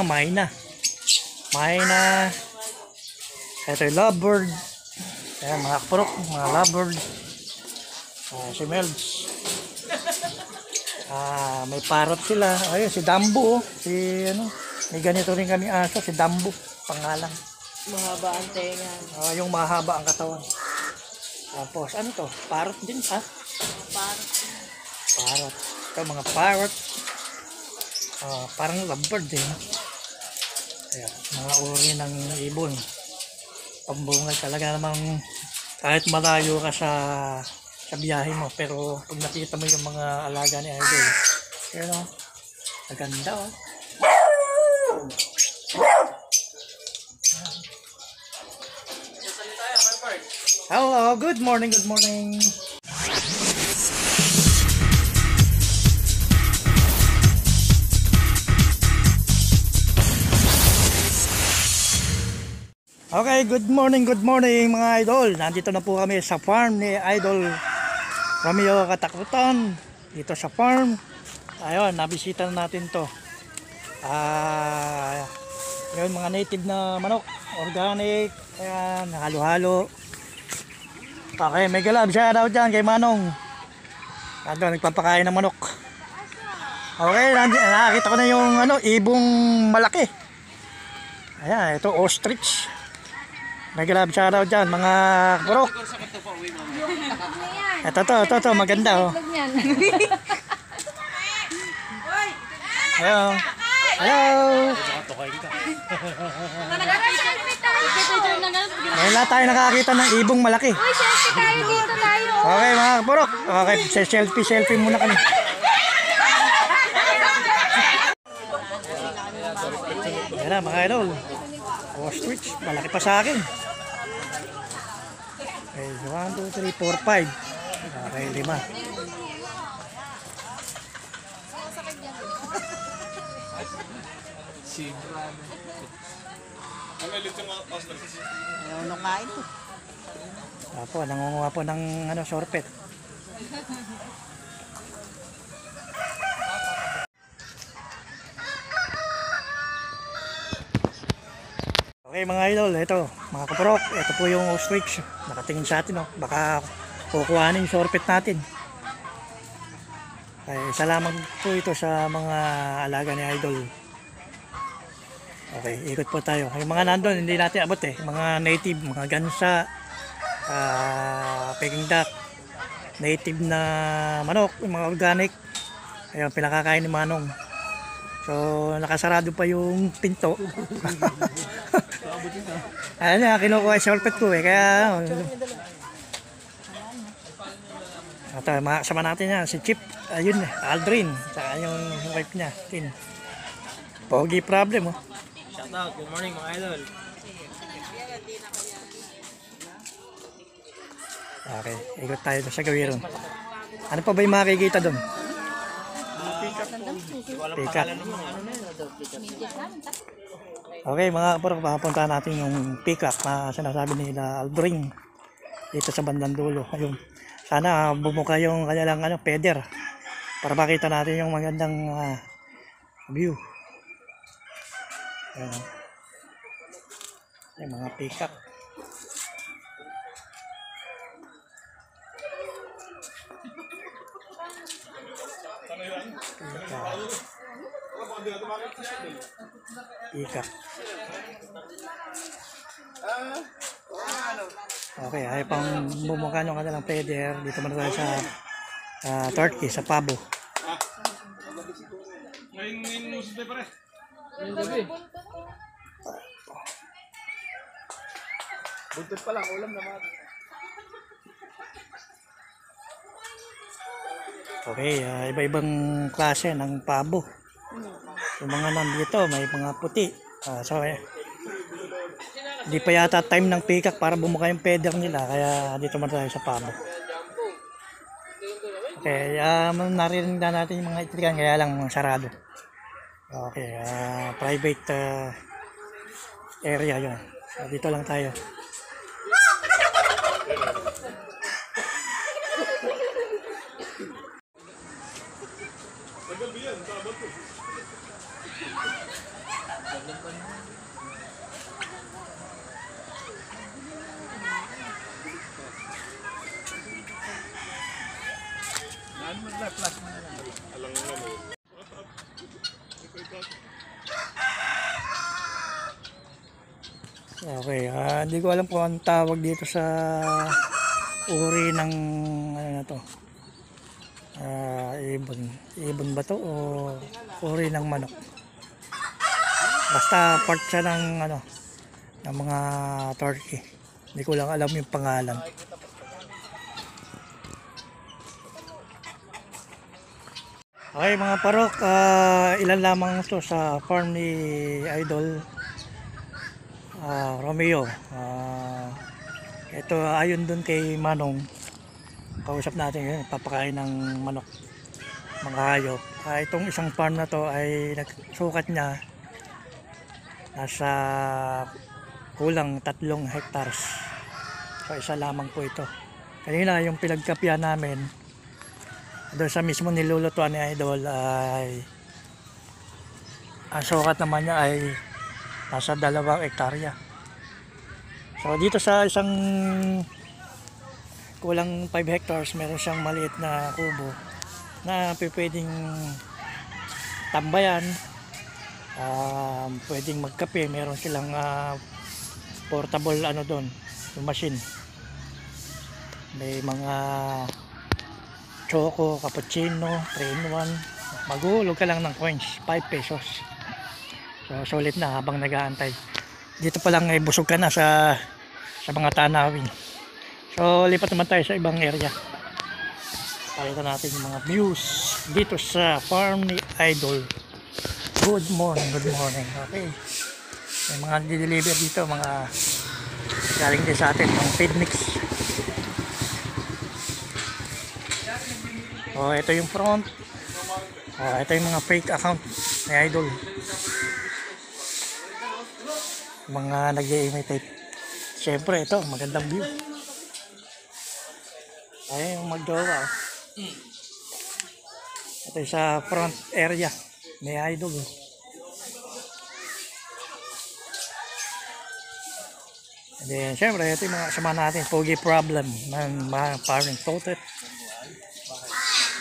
Mahina. Mahina. Ito yung lovebird. Ayan, mga kapurok, mga lovebird. Si Melds. May parrot sila. Ayun, si Dambo. Si ano, may ganito rin kami aso, si Dambo. Pangalan. Mahaba ang tenga. Yung mahaba ang katawan. Tapos, ano to? Parrot din, ha? Parrot. Parrot. Ito, mga parrot. Parang lovebird din. Ayan, mga uri ng ibon. Pambungay talaga namang kahit malayo ka sa biyahe mo, pero pag nakita mo yung mga alaga ni Idol, yun o, maganda o. Hello, good morning, good morning. Okay, good morning mga idol. Nandito na po kami sa farm ni Idol Romeo Katakutan. Dito sa farm. Ayun, nabisita na natin to. Yun, mga native na manok. Organic. Ayan, halo-halo. Okay, may galab. Shoutout dyan kay Manong. Ando, nagpapakain ng manok. Okay, nakakita ko na yung ibong malaki. Ayan, ito ostrich. May galab, shoutout dyan, mga burok. Ito, maganda oh. Hello. Hello. Ngayon lang tayo nakakita ng ibong malaki. Okay mga burok. Okay, selfie muna kami. Ayan na mga idol. Ostrich, malaki pa sa akin. Okay, 1, 2, 3, 4, 5. Okay, 5. Apo, nangunguha po ng sorpet. Okay mga idol, ito mga kaprok, ito po yung ostrich. Nakatingin sa atin, baka kukuhanin yung sorpet natin. Okay, salamat po ito sa mga alaga ni Idol. Okay, ikot po tayo. Yung mga nandun, hindi natin abot mga native, mga gansa, Peking duck, native na manok, yung mga organic. Ayun, pinakakain ni Manong. So, nakasarado pa yung pinto. Ayan na, kinukuha yung sorpet ko kaya sama natin yan, si Chip, ayun, Aldrin, saka yung wife niya, Tin. Pogi problem Shout out, good morning mga idol. Okay, ikot tayo sa gawiron. Ano pa ba yung makikita doon? Pikat. Okay mga kaparok, papunta natin yung peacock na sinasabi nila Aldrin dito sa bandang dulo. Ayun. Sana bumuka yung kanilang feather para makita natin yung magandang view. Ayun. Yung mga peacock. Peacock. Okay, ay pang bumuka yung kanilang feather. Dito man tayo sa Turkey, sa pabo. Buntot pa lang, ulam naman. Okay, iba-ibang klase ng pabo. Yung mga nandito, may mga puti. So, hindi pa yata time ng peacock para bumuka yung feather nila. Kaya dito man tayo sa pabo. Okay, narinig na natin yung mga itrikan, kaya lang sarado. Okay, private area yun. So, dito lang tayo. Okay, hindi ko alam kung anong tawag dito sa uri ng ano na to. Ibon. Ibon ba to o uri ng manok? Basta part siya ng ano, ng mga turkey. Hindi ko lang alam yung pangalan. Okay mga parok, ilan lamang to sa farm ni Idol Romeo. Ito ayon dun kay Manong, kausap natin yun, papakain ng manok, mga hayop. Itong isang farm na to ay nagsukat niya nasa kulang 3 hectares. So isa lamang po ito. Kanina yung pinagkapya namin doon sa mismo nilulutuan ni Idol ay ang sukat naman niya ay nasa 2 hektarya. So dito sa isang kulang 5 hectares meron siyang maliit na kubo na pwedeng tambayan, pwedeng magkape, meron silang portable ano doon, yung machine. May mga choco, cappuccino, 3-in-1. Maghulog ka lang ng coins, 5 pesos. So sulit na habang nag-aantay. Dito pa lang ay busog ka na sa mga tanawin. So lipat naman tayo sa ibang area. Pakita natin yung mga views dito sa farm ni Idol. Good morning, good morning. Okay. May mga deliver dito, mga galing din sa atin, mga feed mix. Oh, ito yung front. Oh, ito yung mga fake account ni Idol. Mga nag-imitate. Siyempre ito, magandang view. Ay, yung magjowa. Ito yung sa front area ni Idol. And then, siyempre, ito yung mga kasama natin. Pogi problem ng mga parang totet.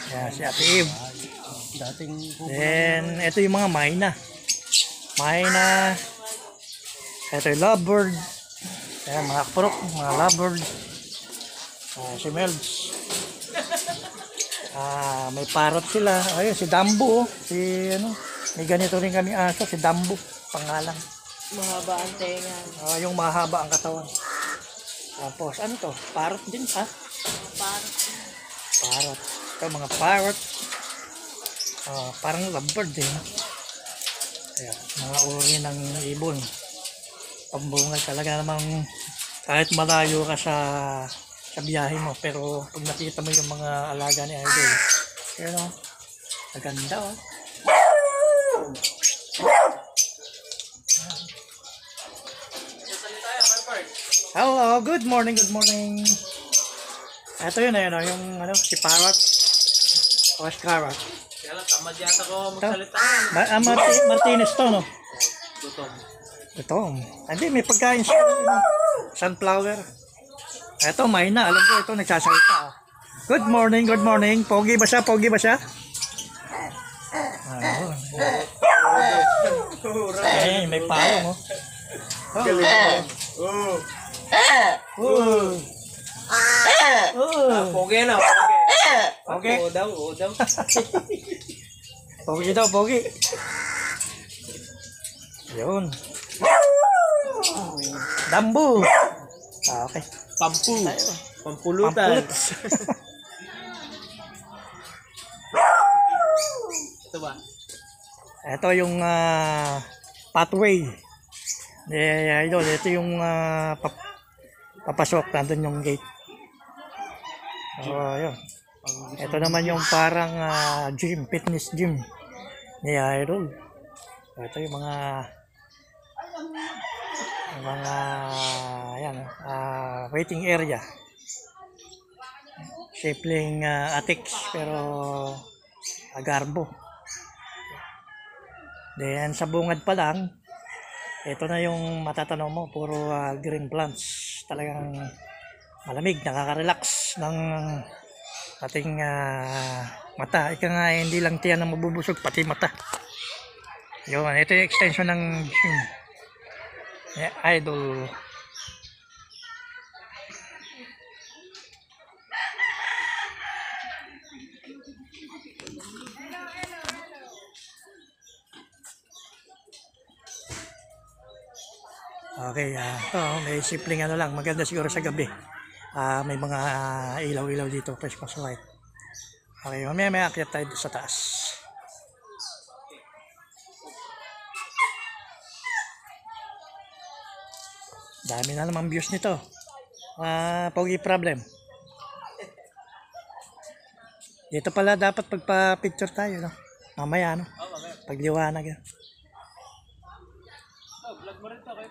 Yan, si Ate Eve. Then, ito yung mga Mayna. Ito yung lovebird. Ayan, mga kapurok, mga lovebird. Si Melds. May parrot sila. Ayun, si Dambo. May ganito rin kami aso, si Dambo. Pangalan. Mahaba ang tenga. Yung mahaba ang katawan. Tapos, ano to? Parrot din, ha? Parang Parrot. Ito, mga parrot. Parang lovebird din. Ayan, mga uri ng ibon. Pambungal talaga namang kahit malayo ka sa biyahe mo, pero pag nakita mo yung mga alaga ni Idol, pero maganda oh. Hello, good morning, good morning. Ito yun, yung si Parrot. Wash Carrot. kaya lang, tamad yata ko magsalita. Martinez to, no? Gutom. Ito. Hindi, may pagkain siya. Sunflower. Ito, Mayna. Alam ko, ito nagsasalita. Oh. Good morning, good morning. Pogi ba siya? Pogi ba siya? Eh, may palong, oh. Pogi na, pogi. Okay. Oo daw, oo daw. Pogi daw, pogi. Yun. Dambu. Okay. Pampulutan. Ito ba? Ito yung pathway. Idol, ito yung papasok, nandun yung gate. Yun. Ito naman yung parang gym, fitness gym ni Idol. Ito yung mga ayan, waiting area. Shapling attics pero agarbo. Then sa bungad pa lang Ito na yung matatanaw mo, puro green plants. Talagang malamig, nakaka-relax ng ating mata. Ika nga, hindi lang tiyan ang mabubusog, pati mata. Yun, ito yung extension ng gym. Idol. Okay, ito, may simpleng ano lang, maganda siguro sa gabi. May mga ilaw-ilaw dito, Christmas light. Okay, mamaya may akyat tayo sa taas. Dami na namang views nito. Pogi problem. Dito pala dapat pagpa-picture tayo, no? Mamaya, no? Pagliwanag yan. Oh, vlog mo rin to, kay